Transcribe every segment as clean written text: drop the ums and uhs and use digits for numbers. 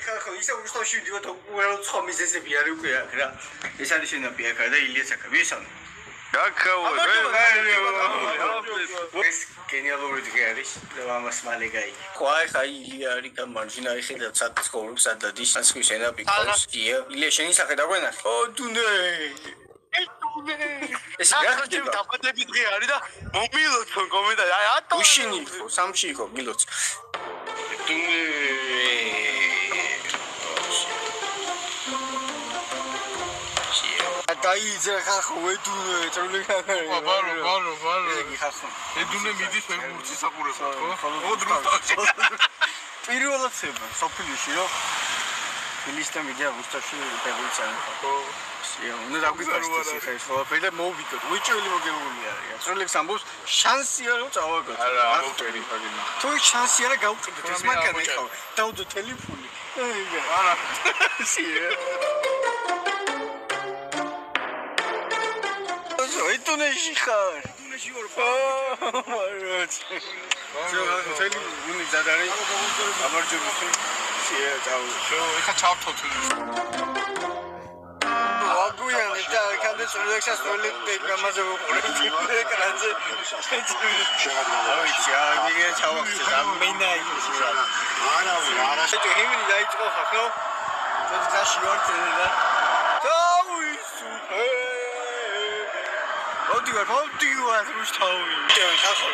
ხახო ისე უშტოში ვიდივარ უბრალოდ ცხომის ესები არის უკვე აქ რა ეს არის შენაპი აქ და ილიას აქ ვისამ ეს გენიალური დღე არის და ამას მალე გაიგე ხო ახლა ილია არის გამარჯვნა ხედავთ სად ცხოვრობს სად დადის ასხვის შენაპი ყავს ილია შენი სახე დაგვენახე ო დუნე ეს რა ხდება დაბადების დღე არის და მომილოცო კომენტარი აი ატო უშინი ხო სამში იყო მილოც დუნე დაიძრა ხახო ედუნე წრული ხახარი ბარო იგი ხახო ედუნე მიდის ფეხბურთის საყურებლად ხო დროთაში პირველაცება სოფლიოში რო ფილისტა მიდია უსტაში ფეხბურთს არის ხო უნდა დაგვიკარგოს ხე ყველაფერი და მოვიდოთ უჭველი მოგებული არის წრულებს ამბობს შანსია რომ წავაგოთ არა ამოვტერი ფაგინა თუ შანსი არა გავყიდოთ ეს მაგარი ხო დაუდო ტელეფონი არა სია ედუნეში ხარ ედუნეში ვარ მაროთ ზოგადად უნი ზადარი გამარჯვებული სია წაუ ეხა ჩავთოთ ვაგუიანი და კანდეს როლექსას როლექსი გამაზე ვიყურებდი ეკრანზე აი ჩავიგე ჩავახცე და მენა ის არა შე ჰიმნი დაიწყო ხო ძაში ვარ და დაუისუფე მოდივარ რუსთავი ხახო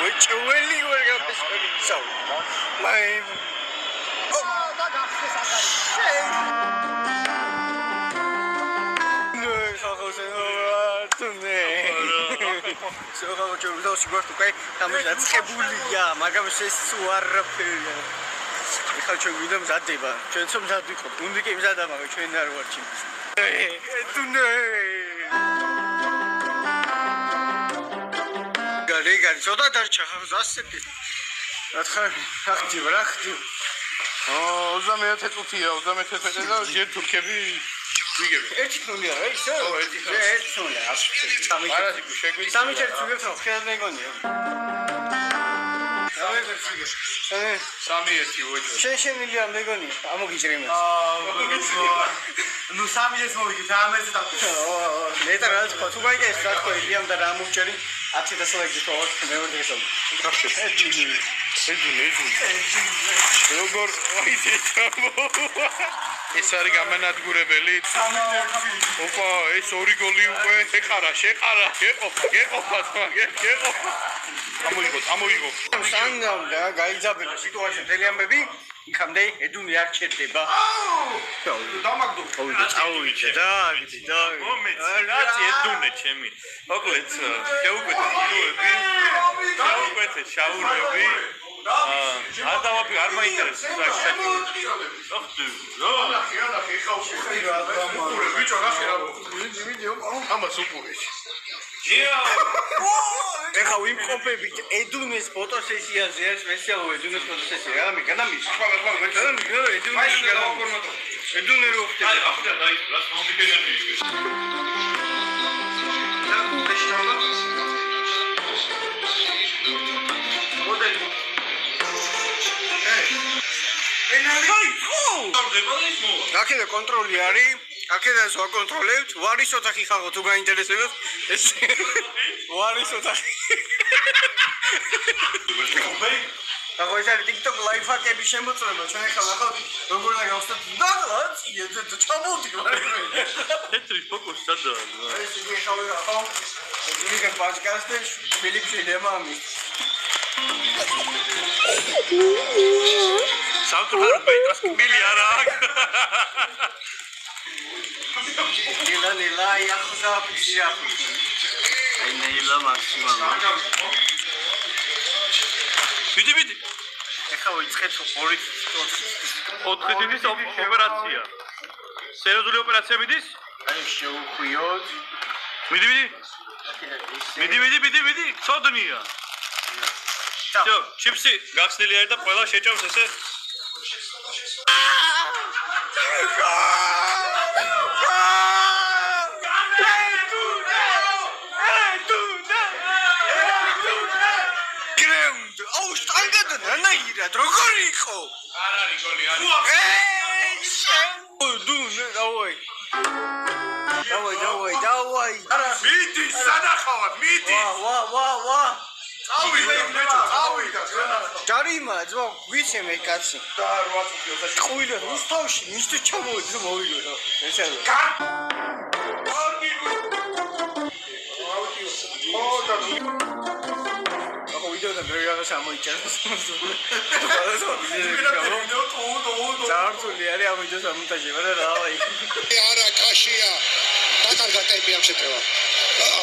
უჭველი ვარ გაფესკარი საუ მაი და გახსესაგარი ხახო ზენოვარტუნე სოგავ ჯორდოს გორტუ კაი თამაშა ცხებულია მაგრამ ეს უარაფერია ეხლა ჩვენ ვიდა მზადდება ჩვენ სულ მზად ვიყოთ გუნდი კი მზადა მაგრამ ჩვენ არ ვარ ჩიმ ედუნე რეგარი ცოტა დარჩა ხახო ასეთი რა ხახტი ო 21 წუთია 21 წუთი და ჯერ თურქები ვიგებ 1-0 არა ისე 1-0 სამი ჩერც ვიგებ ხო ხელ მეგონია სამი ერთი ოჯო შენილია მეგონია ამოგიჭრიმეს ნუ სამი ეს მოვიგეთ ამაზე დავკეთე მეტად რა თქმა თუ გაიგეს რა თქმა ილიამ და რა მოვჭერი 10 დასლაგი ხო მეორე დღესო ედუნე როგორ ვაიძეთამო ეს არის გამანადგურებელი ოპა ეს ორი გოლი უკვე ეხარა შეყარა გეყოფა ამოიღო სანდავდა გაიძაბება სიტუაცია მთელი ამბები იქამდე ედუნე არ ჩერდება დამაგდო წავიდე და მომეცი ედუნე ჩემი მოკლედ შეუკვეთე იუები შაურები არ დავაფიქრე არ მაინტერესებს ბიჭო ნახე რა ვიდეო ამას უყურეში ეხა ვიმყოფებით ედუნეს ფოტოსესიაზე ეს სპეციალურ ედუნეს ფოტოსესია რა მიგანამის ედუნე რო ხდება ახლა დაი რა მომდიქენები მოდელი აქედან კონტროლი არის აქედან ვაკონტროლებთ ვარის ოთახი ხაღო თუ გაინტერესებთ ეს ვარის ოთახი ახლა ეს არის TikTok ლაიფჰაკების შემოწმება ჩვენ ახლა ნახავთ როგორ უნდა გავხსნათ და ჩამოვდი თეთრი ფოკუსი სადაა ეს იგი ხავი ახლა იგი პოდკასტი ფილიპში დემამი საუთრალ ბეიტას კბილი არა ლა იახზა ფიშია აი ნეილა მაქსიმალ ვიდი ეხა ვიწყეთ 4 დღის ოპერაცია სერიოზული ოპერაცია მიდის აი შევხვიოთ მიდი ცოდნია всё чипсы გახსნილი არის და ყველა შეჭამს ესე გრეუნდ აუ შტანგად ნანაირად როგორ იყო არ არის დავაი. მიდი, სადახავად, მიდი. ვა. წავიდა. ჯარიმა, ძმა, ვიცე მე კაცი. და 8 წუთი. ყვილა რუსთავში, მისთვის ჩამოვედი და მოვიდო. ესე. ვიდეო და მე რაღაც ამოიჭერს. ზართული არის ამოიჭერს ამონტაჟი, მაგრამ რავი. არა, კაშია. დაკარგა ტემპი ამ შეტევა.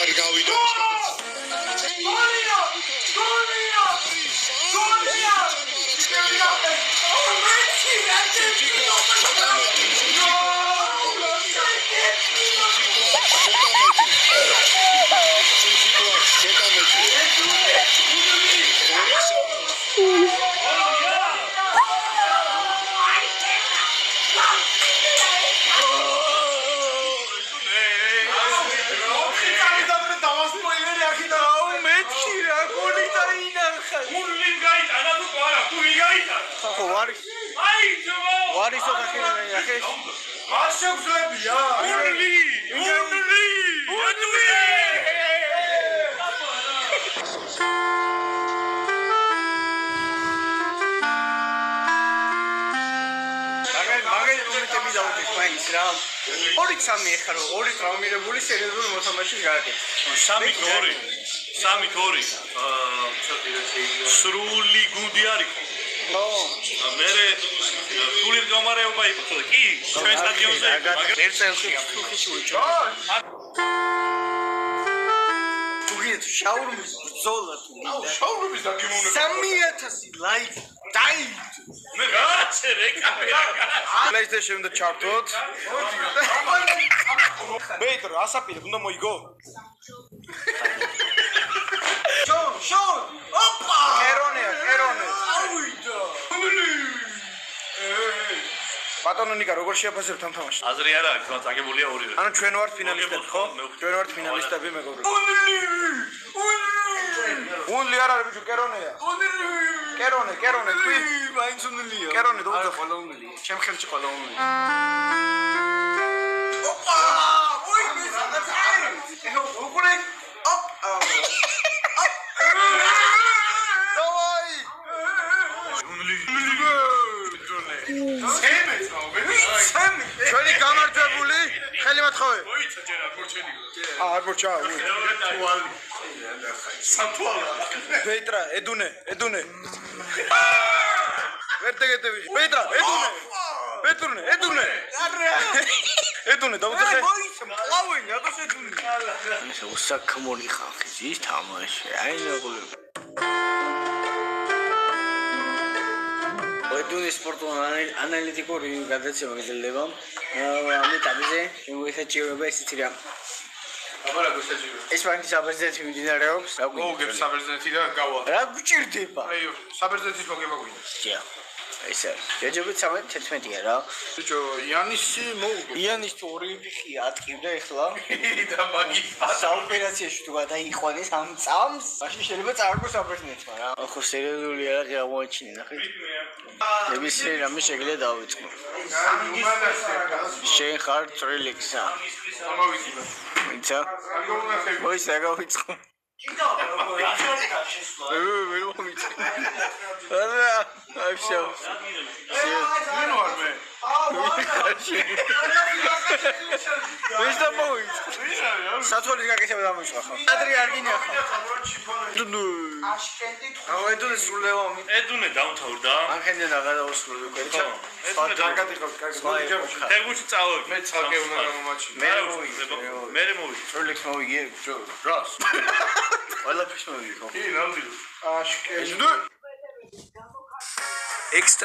არის გავიდო. What is so fucking სრული გუნდი არის. მერე სრული გამარეობა იყო ხო კი ჩვენ სტადიონზე ერთ წელში უხიშვიჩო თუგეთ შაურმის ბრძოლა თუ შაურმის დაგიმოვნება 3000 ლაიქ დაი მე გააჩერე კამერა PlayStation-ზე ჩართოთ ბეიტრო ასაპირე უნდა მოიგო შონ ოპა კერონე ავიდა ბატონო ნიკა როგორ შეაფასებთ ამ თამაშს აზრი არა აქვს მაგრამ წაგებულია ორივე ანუ ჩვენ ვართ ფინალისტები ხო ჩვენ ვართ ფინალისტები მეგობრებო უნლი არა ბიჭო კერონეა კერონე თუ მაინც უნლია კერონე და უძახ ყველა უნლი ჩემ ხელში ყველა უნლი ოპა ოი მე რაღაცა უყურე ჩვენი გამარჯვებული ხელი მოთხოვე მოიცა ჯერ აღმოჩენი აღმოჩა თუალი სათვალა პეტრა ედუნე ვერტეგეთები პეტრა ედუნე დაუძახე მოიცა მყავენ რატოს ედუნე ისე უსაქმორი ხალხი ის თამაში აი ნაგული Oedune sportul analitică gadăți mă gândesc am amintamize și ce sitirea აბა რა გუსაჯირო ესპანეთის საბერძნეთი მიმდინარეობს რა გოგებს საბერძნეთი და გავა რა გჭირდება აი საბერძნეთის მოგება გვინდა ჯა ესე ჯეჯობი 11-11-ია რა ბიჭო იანისი მოუგო იანის ოლიმპიკი ატკივდა ეხლა და მაგი საოპერაციაში თუ გადაიყვანეს ამ წამს მაშინ შეიძლება წაარგოს საბერძნეთმა რა ხო სერიოზული არა გამოაჩინე ნახე ნებისმიერ რამე შეგიძლია დავიწყო შენ ხარ ტრილექსა ამოვიწყო ვინცა ой საგავიწყო ვერ მომიწე არა აიშო ნუ არ მე ვინ დამოიწე სათვალის გაკეთება დამოიწვა ხო ადრე არ გინია ხო დუნუ ედუნე სულევა ედუნე დაუნთავრდა ანხენდა გადაუსრულე კერჩა ედუნე დაგატიყო კარგი თერგუში წავოდი მე ცალკე უნდა გამომაჩი მე მოვიდე ტრილექს მოვიგე რას ყველა ფიშ მოვიგე ხო კი ნამდვილად აშკე